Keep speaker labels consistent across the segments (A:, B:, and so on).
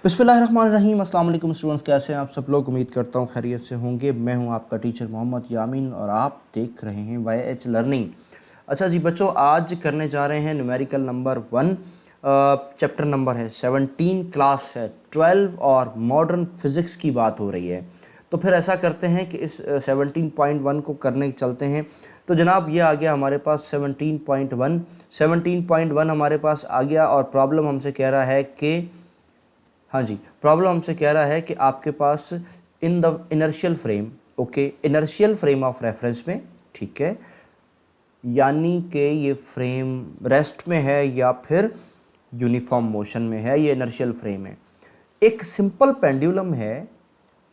A: बिस्मिल्लाहिर्रहमानिर्रहीम। अस्सलाम वालेकुम स्टूडेंट्स, कैसे हैं आप सब लोग। उम्मीद करता हूँ खैरियत से होंगे। मैं हूँ आपका टीचर मोहम्मद यामीन और आप देख रहे हैं YH लर्निंग। अच्छा जी बच्चों, आज करने जा रहे हैं न्यूमेरिकल नंबर 1। चैप्टर नंबर है 17, क्लास है 12 और मॉडर्न फिज़िक्स की बात हो रही है। तो फिर ऐसा करते हैं कि इस 17.1 को करने चलते हैं। तो जनाब ये आ गया हमारे पास 17.1 हमारे पास आ गया और प्रॉब्लम हमसे कह रहा है कि हाँ जी, प्रॉब्लम हमसे कह रहा है कि आपके पास in the inertial frame, okay, inertial frame of reference में, ठीक है, यानी कि ये फ्रेम रेस्ट में है या फिर यूनिफॉर्म मोशन में है, ये इनर्शियल फ्रेम है। एक सिंपल पेंडुलम है,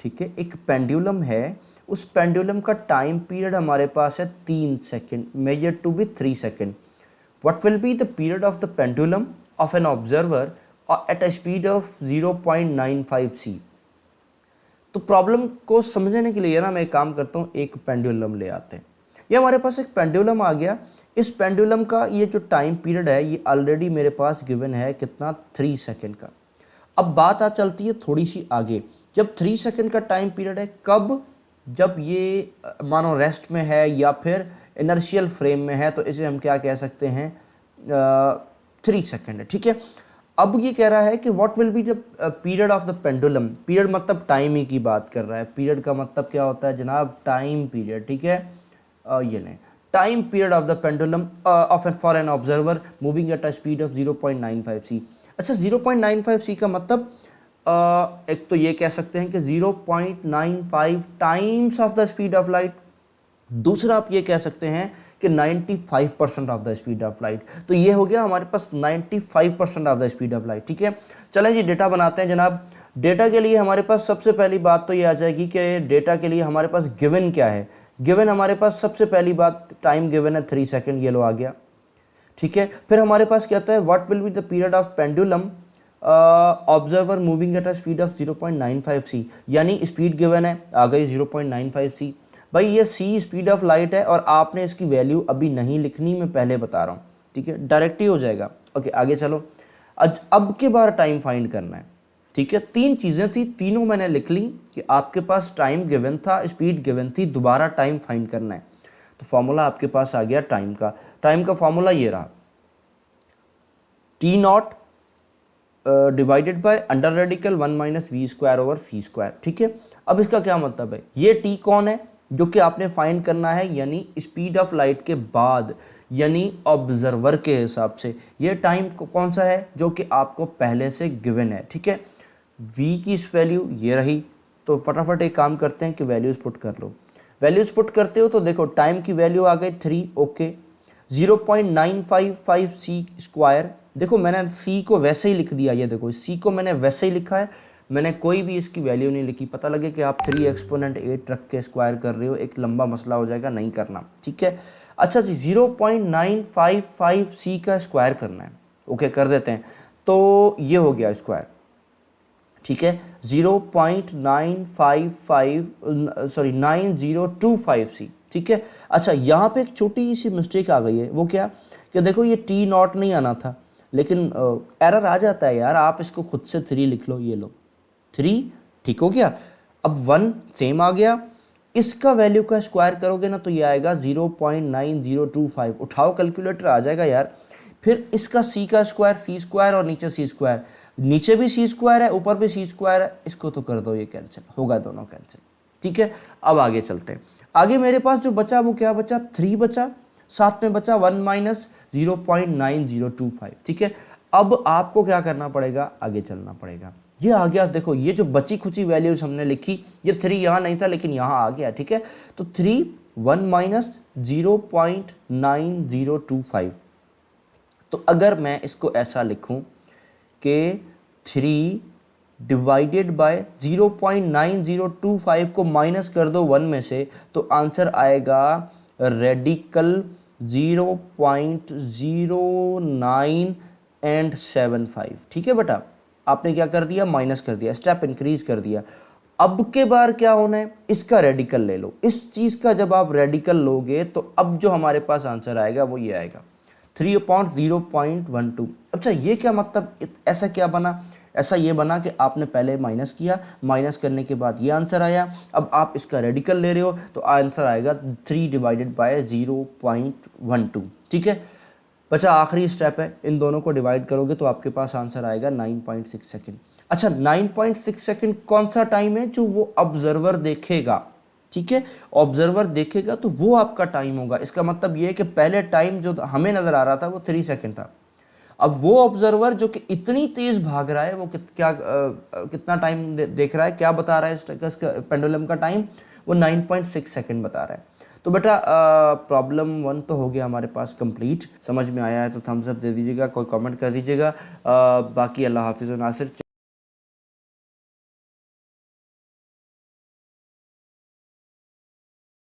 A: ठीक है, एक पेंडुलम है। उस पेंडुलम का टाइम पीरियड हमारे पास है 3 second, measure to be 3 second. What will be the period of the pendulum of an observer at a speed of 0.95 c। तो प्रॉब्लम को समझने के लिए ना मैं एक काम करता हूँ, एक पेंडुलम ले आते हैं। ये हमारे पास एक पेंडुलम आ गया। इस पेंडुलम का ये जो टाइम पीरियड है ये ऑलरेडी मेरे पास गिवन है कितना, 3 सेकेंड का। अब बात आ चलती है थोड़ी सी आगे। जब 3 सेकेंड का टाइम पीरियड है, कब, जब ये मानो रेस्ट में है या फिर इनर्शियल फ्रेम में है, तो इसे हम क्या कह सकते हैं, 3 सेकेंड है, ठीक है। अब ये कह रहा है कि what will be the period of the pendulum. Period मतलब टाइम ही की बात कर रहा है। पीरियड का मतलब क्या होता है जनाब, टाइम पीरियड, ठीक है। ये लें, time period of the pendulum of for an observer moving at a speed of 0.95 c। अच्छा, 0.95 c का मतलब एक तो ये कह सकते हैं कि 0.95 times of the speed of light. दूसरा आप ये कह सकते हैं कि 95% of the speed of light. तो ये हो गया हमारे पास 95% of the speed of light, ठीक है। चलें जी, डेटा बनाते हैं जनाब। डेटा के लिए हमारे पास सबसे पहली बात तो ये आ जाएगी कि डेटा के लिए हमारे पास गिवन क्या है। गिवन हमारे पास सबसे पहली बात टाइम गिवन है 3 सेकेंड, ये लो आ गया, ठीक है। फिर हमारे पास क्या आता है, what will be the period of pendulum observer moving at a speed of 0.95 c, यानी स्पीड गिवन है, आ गई 0.95 c। भाई ये c स्पीड ऑफ लाइट है और आपने इसकी वैल्यू अभी नहीं लिखनी, मैं पहले बता रहा हूँ, ठीक है, डायरेक्ट ही हो जाएगा। ओके, आगे चलो। अब के बार टाइम फाइंड करना है, ठीक है। 3 चीज़ें थी, तीनों मैंने लिख ली कि आपके पास टाइम गिवन था, स्पीड गिवन थी, दोबारा टाइम फाइंड करना है। तो फॉर्मूला आपके पास आ गया टाइम का। टाइम का फॉर्मूला ये रहा, T0 divided by under radical 1 minus v square over c square, ठीक है। अब इसका क्या मतलब है, ये टी कौन है जो कि आपने फाइंड करना है, यानी स्पीड ऑफ लाइट के बाद, यानी ऑब्जर्वर के हिसाब से। ये टाइम कौन सा है जो कि आपको पहले से गिवन है, ठीक है। वी की इस वैल्यू ये रही। तो फटाफट एक काम करते हैं कि वैल्यूज पुट कर लो। वैल्यूज पुट करते हो तो देखो टाइम की वैल्यू आ गई 3, ओके। 0.955 सी स्क्वायर, देखो मैंने c को वैसे ही लिख दिया, ये देखो c को मैंने वैसे ही लिखा है, मैंने कोई भी इसकी वैल्यू नहीं लिखी। पता लगे कि आप 3 एक्सपोनेंट 8 रख के स्क्वायर कर रहे हो, एक लंबा मसला हो जाएगा, नहीं करना, ठीक है। अच्छा जी, 0.955 c का स्क्वायर करना है, ओके, कर देते हैं। तो ये हो गया स्क्वायर, ठीक है। 9025 सी, ठीक है। अच्छा, यहाँ पे एक छोटी सी मिस्टेक आ गई है, वो क्या कि देखो ये T0 नहीं आना था, लेकिन एरर आ जाता है यार। आप इसको खुद से 3 लिख लो, ये लो 3, ठीक हो गया। अब 1 सेम आ गया, इसका वैल्यू का स्क्वायर करोगे ना तो ये आएगा 0.9025। उठाओ कैलकुलेटर, आ जाएगा यार। फिर इसका c का स्क्वायर, c स्क्वायर, और नीचे c स्क्वायर, नीचे भी c स्क्वायर है, ऊपर भी c स्क्वायर है, इसको तो कर दो, ये कैंसिल होगा, दोनों कैंसिल, ठीक है। अब आगे चलते हैं। आगे मेरे पास जो बचा वो क्या बचा, 3 बचा, साथ में बचा 1 माइनस 0.9025, ठीक है। अब आपको क्या करना पड़ेगा, आगे चलना पड़ेगा। ये आ गया, देखो ये जो बची खुची वैल्यूज हमने लिखी, ये 3 यहाँ नहीं था लेकिन यहाँ आ गया, ठीक है। तो 3 1 माइनस 0.9025। तो अगर मैं इसको ऐसा लिखूं कि 3 डिवाइडेड बाय 0.9025 को माइनस कर दो 1 में से, तो आंसर आएगा रेडिकल 0.0975, ठीक है बेटा। आपने क्या कर दिया, माइनस कर दिया, स्टेप इंक्रीज कर दिया। अब के बार क्या होना है, इसका रेडिकल ले लो। इस चीज़ का जब आप रेडिकल लोगे तो अब जो हमारे पास आंसर आएगा वो ये आएगा 3/0.12। अच्छा, ये क्या मतलब, ऐसा क्या बना, ऐसा ये बना कि आपने पहले माइनस किया, माइनस करने के बाद ये आंसर आया। अब आप इसका रेडिकल ले रहे हो तो आंसर आएगा 3 डिवाइडेड बाय 0.12। ठीक है, बचा आखिरी स्टेप है, इन दोनों को डिवाइड करोगे तो आपके पास आंसर आएगा 9.6 सेकेंड। अच्छा, 9.6 सेकेंड कौन सा टाइम है जो वो ऑब्जर्वर देखेगा? ठीक है, ऑब्जर्वर देखेगा तो वो आपका टाइम होगा। इसका मतलब ये है कि पहले टाइम जो हमें नजर आ रहा था वो 3 सेकेंड था। अब वो ऑब्जर्वर जो कि इतनी तेज भाग रहा है वो कितना टाइम देख रहा है, क्या बता रहा है इसका पेंडुलम का टाइम, वो 9.6 सेकेंड बता रहा है। तो बेटा प्रॉब्लम 1 तो हो गया हमारे पास कंप्लीट। समझ में आया है तो थम्स अप दे दीजिएगा, कोई कमेंट कर दीजिएगा। बाकी अल्लाह हाफिज़ नासिर।